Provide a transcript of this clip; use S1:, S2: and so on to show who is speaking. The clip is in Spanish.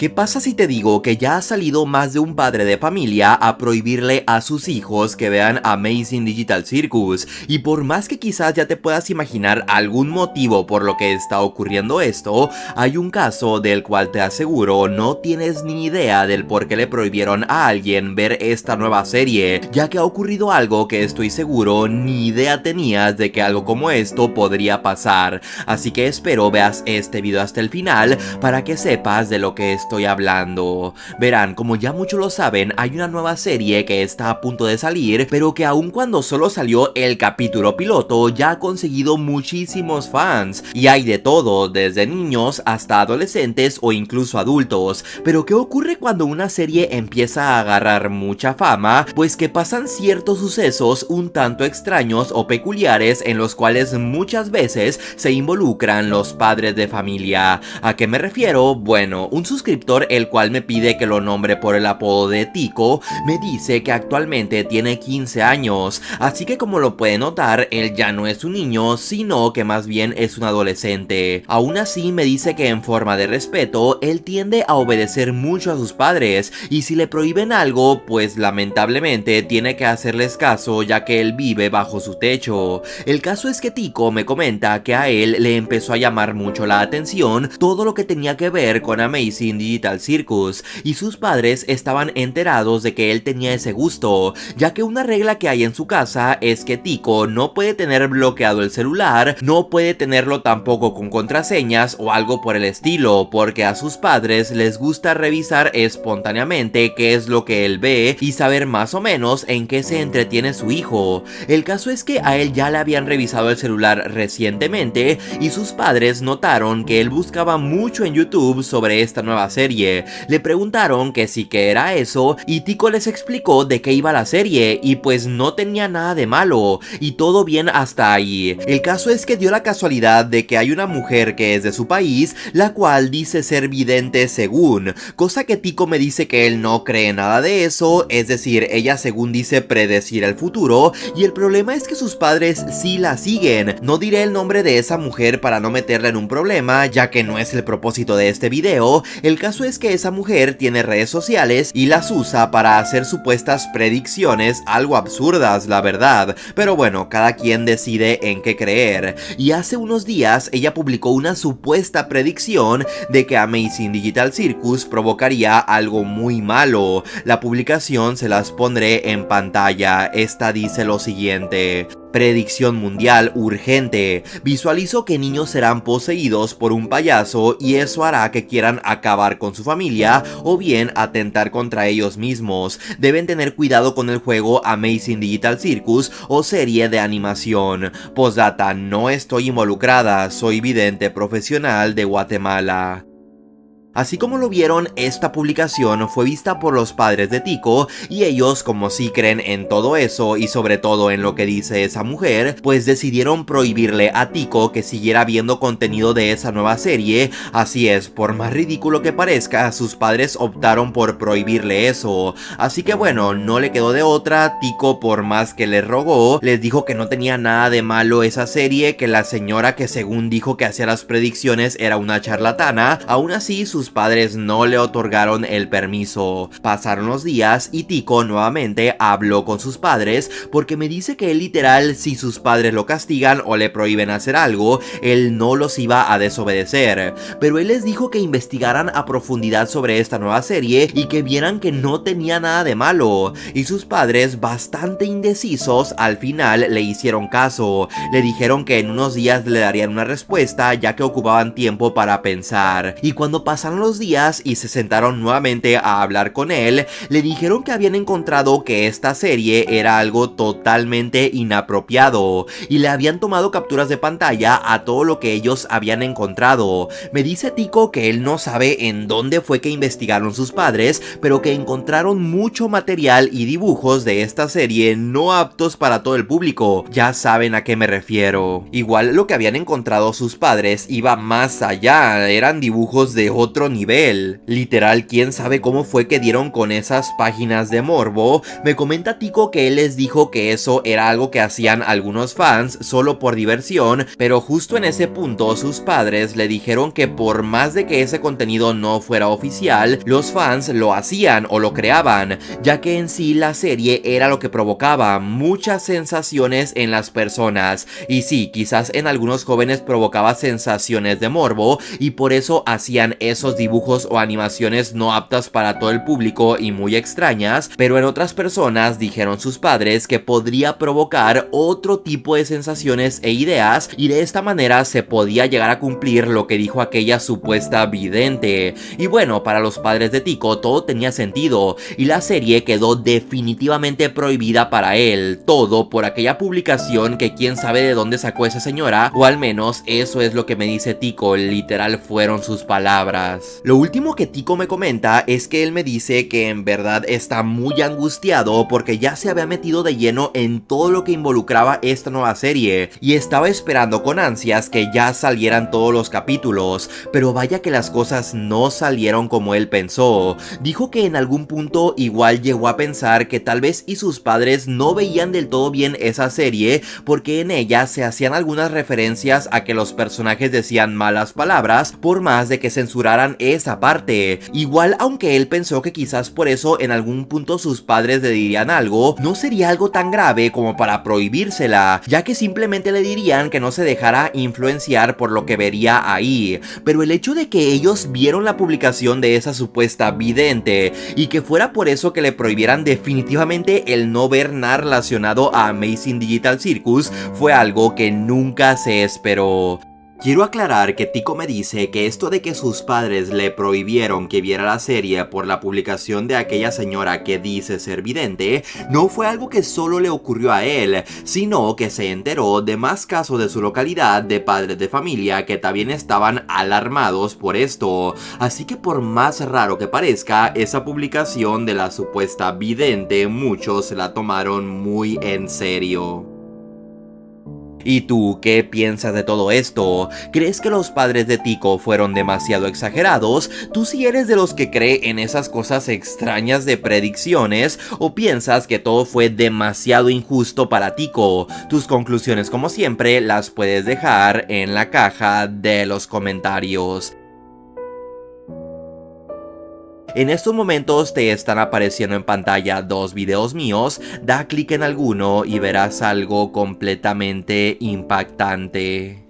S1: ¿Qué pasa si te digo que ya ha salido más de un padre de familia a prohibirle a sus hijos que vean Amazing Digital Circus? Y por más que quizás ya te puedas imaginar algún motivo por lo que está ocurriendo esto, hay un caso del cual te aseguro no tienes ni idea del por qué le prohibieron a alguien ver esta nueva serie, ya que ha ocurrido algo que estoy seguro ni idea tenías de que algo como esto podría pasar. Así que espero veas este video hasta el final para que sepas de lo que estoy hablando. Verán, como ya muchos lo saben, hay una nueva serie que está a punto de salir, pero que aun cuando solo salió el capítulo piloto, ya ha conseguido muchísimos fans. Y hay de todo, desde niños hasta adolescentes o incluso adultos. Pero ¿qué ocurre cuando una serie empieza a agarrar mucha fama? Pues que pasan ciertos sucesos un tanto extraños o peculiares en los cuales muchas veces se involucran los padres de familia. ¿A qué me refiero? Bueno, un suscriptor el cual me pide que lo nombre por el apodo de Tico, me dice que actualmente tiene 15 años, así que como lo puede notar, él ya no es un niño, sino que más bien es un adolescente. Aún así me dice que en forma de respeto, él tiende a obedecer mucho a sus padres, y si le prohíben algo, pues lamentablemente tiene que hacerles caso ya que él vive bajo su techo. El caso es que Tico me comenta que a él le empezó a llamar mucho la atención todo lo que tenía que ver con Amazing Digital Circus, y sus padres estaban enterados de que él tenía ese gusto, ya que una regla que hay en su casa es que Tico no puede tener bloqueado el celular, no puede tenerlo tampoco con contraseñas o algo por el estilo, porque a sus padres les gusta revisar espontáneamente qué es lo que él ve y saber más o menos en qué se entretiene su hijo. El caso es que a él ya le habían revisado el celular recientemente y sus padres notaron que él buscaba mucho en YouTube sobre esta nueva serie. Le preguntaron que sí que era eso y Tico les explicó de qué iba la serie y pues no tenía nada de malo y todo bien hasta ahí. El caso es que dio la casualidad de que hay una mujer que es de su país, la cual dice ser vidente según, cosa que Tico me dice que él no cree nada de eso, es decir, ella según dice predecir el futuro, y el problema es que sus padres sí la siguen. No diré el nombre de esa mujer para no meterla en un problema, ya que no es el propósito de este video. El caso es que esa mujer tiene redes sociales y las usa para hacer supuestas predicciones algo absurdas, la verdad, pero bueno, cada quien decide en qué creer. Y hace unos días ella publicó una supuesta predicción de que Amazing Digital Circus provocaría algo muy malo. La publicación se las pondré en pantalla. Esta dice lo siguiente: predicción mundial urgente. Visualizo que niños serán poseídos por un payaso y eso hará que quieran acabar con su familia o bien atentar contra ellos mismos. Deben tener cuidado con el juego Amazing Digital Circus o serie de animación. Postdata, no estoy involucrada, soy vidente profesional de Guatemala. Así como lo vieron, esta publicación fue vista por los padres de Tico y ellos, como sí creen en todo eso y sobre todo en lo que dice esa mujer, pues decidieron prohibirle a Tico que siguiera viendo contenido de esa nueva serie. Así es, por más ridículo que parezca, sus padres optaron por prohibirle eso. Así que bueno, no le quedó de otra. Tico, por más que les rogó, les dijo que no tenía nada de malo esa serie, que la señora que según dijo que hacía las predicciones era una charlatana. Aún así, sus padres no le otorgaron el permiso. Pasaron los días y Tico nuevamente habló con sus padres porque me dice que él literal, si sus padres lo castigan o le prohíben hacer algo, él no los iba a desobedecer. Pero él les dijo que investigaran a profundidad sobre esta nueva serie y que vieran que no tenía nada de malo. Y sus padres, bastante indecisos, al final le hicieron caso. Le dijeron que en unos días le darían una respuesta ya que ocupaban tiempo para pensar. Y cuando pasaron los días y se sentaron nuevamente a hablar con él, le dijeron que habían encontrado que esta serie era algo totalmente inapropiado y le habían tomado capturas de pantalla a todo lo que ellos habían encontrado. Me dice Tico que él no sabe en dónde fue que investigaron sus padres, pero que encontraron mucho material y dibujos de esta serie no aptos para todo el público. Ya saben a qué me refiero. Igual lo que habían encontrado sus padres iba más allá, eran dibujos de otro otro nivel. Literal, quién sabe cómo fue que dieron con esas páginas de morbo. Me comenta Tico que él les dijo que eso era algo que hacían algunos fans solo por diversión, pero justo en ese punto sus padres le dijeron que por más de que ese contenido no fuera oficial, los fans lo hacían o lo creaban, ya que en sí la serie era lo que provocaba muchas sensaciones en las personas. Y sí, quizás en algunos jóvenes provocaba sensaciones de morbo y por eso hacían esos dibujos o animaciones no aptas para todo el público y muy extrañas, pero en otras personas dijeron sus padres que podría provocar otro tipo de sensaciones e ideas, y de esta manera se podía llegar a cumplir lo que dijo aquella supuesta vidente. Y bueno, para los padres de Tico todo tenía sentido y la serie quedó definitivamente prohibida para él, todo por aquella publicación que quién sabe de dónde sacó esa señora, o al menos eso es lo que me dice Tico, literal fueron sus palabras. Lo último que Tico me comenta es que él me dice que en verdad está muy angustiado porque ya se había metido de lleno en todo lo que involucraba esta nueva serie y estaba esperando con ansias que ya salieran todos los capítulos, pero vaya que las cosas no salieron como él pensó. Dijo que en algún punto igual llegó a pensar que tal vez y sus padres no veían del todo bien esa serie porque en ella se hacían algunas referencias a que los personajes decían malas palabras por más de que censuraran esa parte. Igual, aunque él pensó que quizás por eso en algún punto sus padres le dirían algo, no sería algo tan grave como para prohibírsela, ya que simplemente le dirían que no se dejara influenciar por lo que vería ahí. Pero el hecho de que ellos vieron la publicación de esa supuesta vidente y que fuera por eso que le prohibieran definitivamente el no ver nada relacionado a Amazing Digital Circus fue algo que nunca se esperó. Quiero aclarar que Tico me dice que esto de que sus padres le prohibieron que viera la serie por la publicación de aquella señora que dice ser vidente, no fue algo que solo le ocurrió a él, sino que se enteró de más casos de su localidad de padres de familia que también estaban alarmados por esto. Así que por más raro que parezca, esa publicación de la supuesta vidente, muchos se la tomaron muy en serio. ¿Y tú qué piensas de todo esto? ¿Crees que los padres de Tico fueron demasiado exagerados? ¿Tú sí eres de los que cree en esas cosas extrañas de predicciones? ¿O piensas que todo fue demasiado injusto para Tico? Tus conclusiones, como siempre, las puedes dejar en la caja de los comentarios. En estos momentos te están apareciendo en pantalla dos videos míos, da clic en alguno y verás algo completamente impactante.